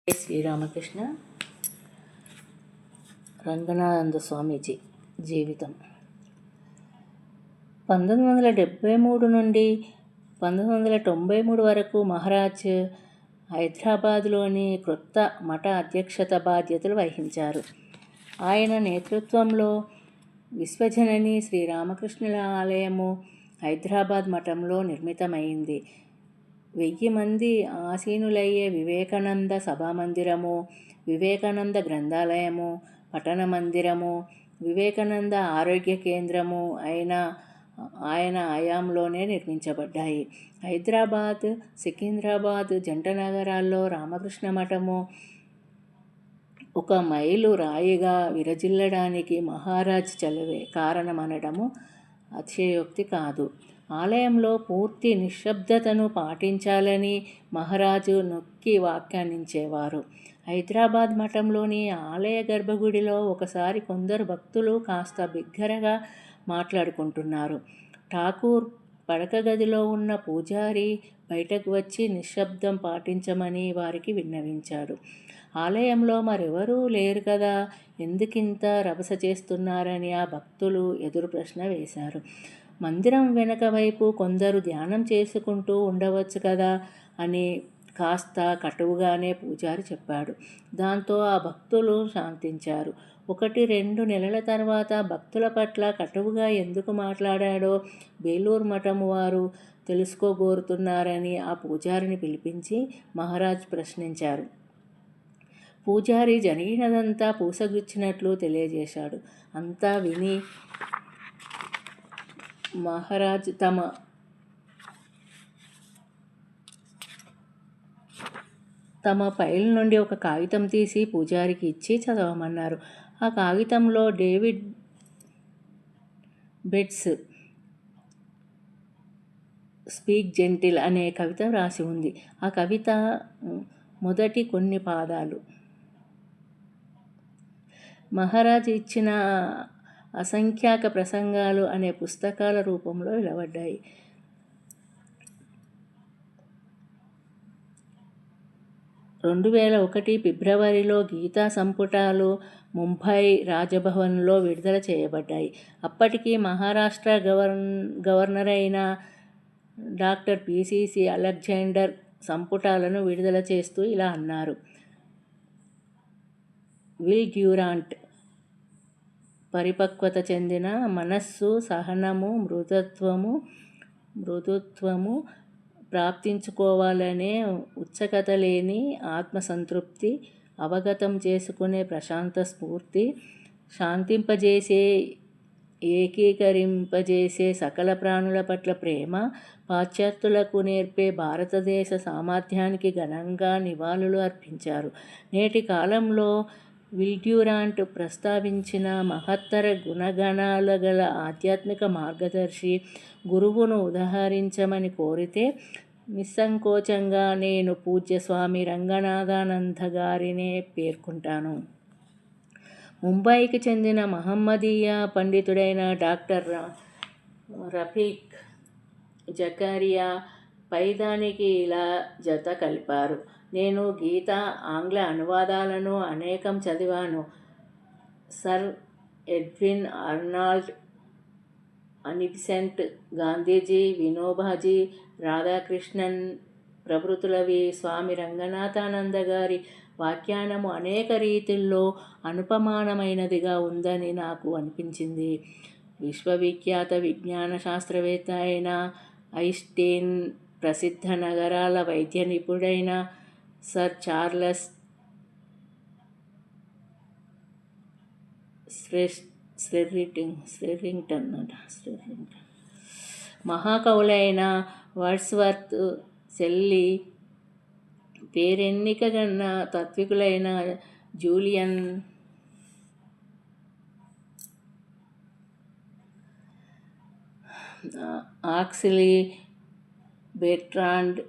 శ్రీరామకృష్ణ రంగనాథ స్వామీజీ జీవితం 1973 నుండి 1993 వరకు మహారాజ్ హైదరాబాద్లోని క్రొత్త మఠ అధ్యక్షత బాధ్యతలు వహించారు. ఆయన నేతృత్వంలో విశ్వజనని శ్రీరామకృష్ణుల ఆలయము హైదరాబాద్ మఠంలో నిర్మితమైంది. 1000 మంది ఆసీనులయ్యే వివేకానంద సభామందిరము, వివేకానంద గ్రంథాలయము, పఠన మందిరము, వివేకానంద ఆరోగ్య కేంద్రము ఆయన హయాంలోనే నిర్మించబడ్డాయి. హైదరాబాద్, సికింద్రాబాద్ జంట నగరాల్లో రామకృష్ణ మఠము ఒక మైలు రాయిగా విరజిల్లడానికి మహారాజ్ చలవే కారణమనడము అతిశయోక్తి కాదు. ఆలయంలో పూర్తి నిశ్శబ్దతను పాటించాలని మహారాజు నొక్కి వ్యాఖ్యానించేవారు. హైదరాబాద్ మఠంలోని ఆలయ గర్భగుడిలో ఒకసారి కొందరు భక్తులు కాస్త బిగ్గరగా మాట్లాడుకుంటున్నారు. ఠాకూర్ పడక గదిలో ఉన్న పూజారి బయటకు వచ్చి నిశ్శబ్దం పాటించమని వారికి విన్నవించాడు. ఆలయంలో మరెవరూ లేరు కదా, ఎందుకింత రభస చేస్తున్నారని ఆ భక్తులు ఎదురు ప్రశ్న వేశారు. మందిరం వెనక వైపు కొందరు ధ్యానం చేసుకుంటూ ఉండవచ్చు కదా అని కాస్త కటువుగానే పూజారి చెప్పాడు. దాంతో ఆ భక్తులు శాంతించారు. 1-2 నెలల తర్వాత భక్తుల పట్ల కటువుగా ఎందుకు మాట్లాడాడో బేలూరు మఠం వారు తెలుసుకోగోరుతున్నారని ఆ పూజారిని పిలిపించి మహారాజ్ ప్రశ్నించారు. పూజారి జరిగినదంతా పూసగుచ్చినట్లు తెలియజేశాడు. అంతా విని మహారాజ్ తమ ఫైల్ నుండి ఒక కాగితం తీసి పూజారికి ఇచ్చి చదవమన్నారు. ఆ కాగితంలో డేవిడ్ బెట్స్ స్పీక్ జెంటిల్ అనే కవిత వ్రాసి ఉంది. ఆ కవిత మొదటి కొన్ని పాదాలు మహారాజ్ ఇచ్చిన అసంఖ్యాక ప్రసంగాలు అనే పుస్తకాల రూపంలో వెలువడ్డాయి. 2001 ఫిబ్రవరిలో గీతా సంపుటాలు ముంబై రాజభవన్లో విడుదల చేయబడ్డాయి. అప్పటికి మహారాష్ట్ర గవర్నర్ అయిన డాక్టర్ పిసిసి అలెగ్జాండర్ సంపుటాలను విడుదల చేస్తూ ఇలా అన్నారు: విల్ డ్యూరాంట్ పరిపక్వత చెందిన మనస్సు, సహనము, మృదుత్వము ప్రాప్తించుకోవాలనే ఉత్సుకత లేని ఆత్మసంతృప్తి, అవగతం చేసుకునే ప్రశాంత స్ఫూర్తి, శాంతింపజేసే ఏకీకరింపజేసే సకల ప్రాణుల పట్ల ప్రేమ, పాశ్చాత్యులకు నేర్పే భారతదేశ సామర్థ్యానికి ఘనంగా నివాళులు అర్పించారు. నేటి కాలంలో విల్ డ్యూరాంట్ ప్రస్తావించిన మహత్తర గుణగణాల గల ఆధ్యాత్మిక మార్గదర్శి, గురువును ఉదహరించమని కోరితే నిస్సంకోచంగా నేను పూజ్య స్వామి రంగనాథానంద గారినే పేర్కొంటాను. ముంబైకి చెందిన మహమ్మదీయ పండితుడైన డాక్టర్ రఫీక్ జకారియా పైదానికి ఇలా జత కలిపారు: నేను గీత ఆంగ్ల అనువాదాలను అనేకం చదివాను. Sir Edwin Arnold, Annie Besant, Gandhiji, Vinobaji, Radhakrishnan ప్రభృతులవి. స్వామి రంగనాథానంద గారి వ్యాఖ్యానము అనేక రీతుల్లో అనుపమానమైనదిగా ఉందని నాకు అనిపించింది. విశ్వవిఖ్యాత విజ్ఞాన శాస్త్రవేత్త అయిన ఐన్స్టీన్, ప్రసిద్ధ నగరాల వైద్య నిపుణుడైన సర్ చార్లెస్ స్వెర్రింగ్టన్, మహాకవులైన వర్డ్స్వర్త్, షెల్లీ, పేరెన్నికగన్న తాత్వికులైన జూలియన్ ఆక్స్లీ, బెర్ట్రాండ్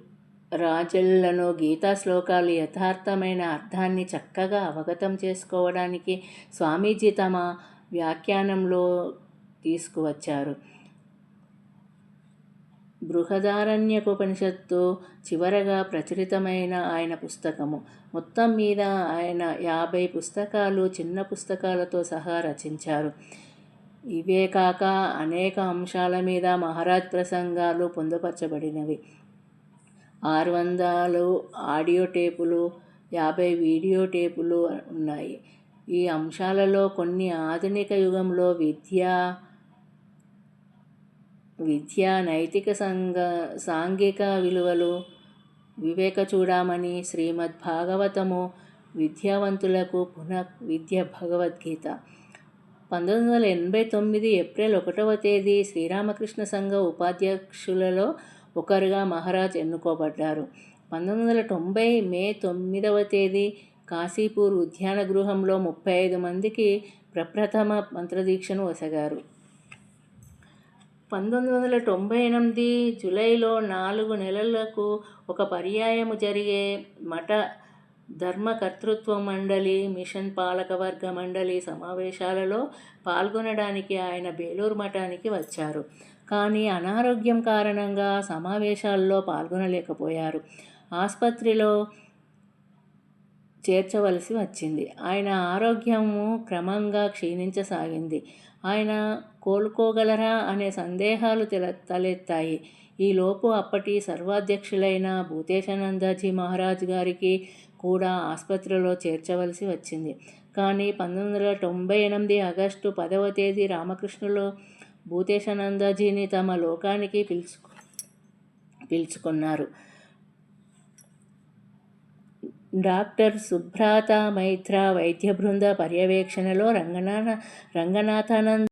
రాజెల్లను గీతా శ్లోకాలు యథార్థమైన అర్థాన్ని చక్కగా అవగతం చేసుకోవడానికి స్వామీజీ తమ వ్యాఖ్యానంలో తీసుకువచ్చారు. బృహదారణ్యకోపనిషత్తు చివరగా ప్రచురితమైన ఆయన పుస్తకము. మొత్తం మీద ఆయన 50 పుస్తకాలు చిన్న పుస్తకాలతో సహా రచించారు. ఇవే కాక అనేక అంశాల మీద మహారాజ్ ప్రసంగాలు పొందుపరచబడినవి. 600 ఆడియో టేపులు, 50 వీడియో టేపులు ఉన్నాయి. ఈ అంశాలలో కొన్ని ఆధునిక యుగంలో విద్య, నైతిక సాంఘిక విలువలు, వివేక చూడామణి, శ్రీమద్ భాగవతము, విద్యావంతులకు పునః విద్య భగవద్గీత. 1989 ఏప్రిల్ 1వ తేదీ శ్రీరామకృష్ణ సంఘ ఉపాధ్యక్షులలో ఒకరుగా మహారాజ్ ఎన్నుకోబడ్డారు. 1990 మే 9వ తేదీ కాశీపూర్ ఉద్యాన గృహంలో 35 మందికి ప్రప్రథమ మంత్రదీక్షను వసగారు. 1998 జూలైలో 4 నెలలకు ఒక పర్యాయము జరిగే మఠ ధర్మకర్తృత్వ మండలి, మిషన్ పాలకవర్గ మండలి సమావేశాలలో పాల్గొనడానికి ఆయన బేలూరు మఠానికి వచ్చారు. కానీ అనారోగ్యం కారణంగా సమావేశాల్లో పాల్గొనలేకపోయారు. ఆసుపత్రిలో చేర్చవలసి వచ్చింది. ఆయన ఆరోగ్యము క్రమంగా క్షీణించసాగింది. ఆయన కోలుకోగలరా అనే సందేహాలు తలెత్తాయి. ఈలోపు అప్పటి సర్వాధ్యక్షులైన భూతేశానందజీ మహారాజ్ గారికి కూడా ఆసుపత్రిలో చేర్చవలసి వచ్చింది. కానీ 1998 ఆగస్టు 10వ తేదీ రామకృష్ణులు భూతేశానందజీని తమ లోకానికి పిలుచుకున్నారు. డాక్టర్ సుబ్రత మైత్రా వైద్య బృంద పర్యవేక్షణలో రంగనాథానంద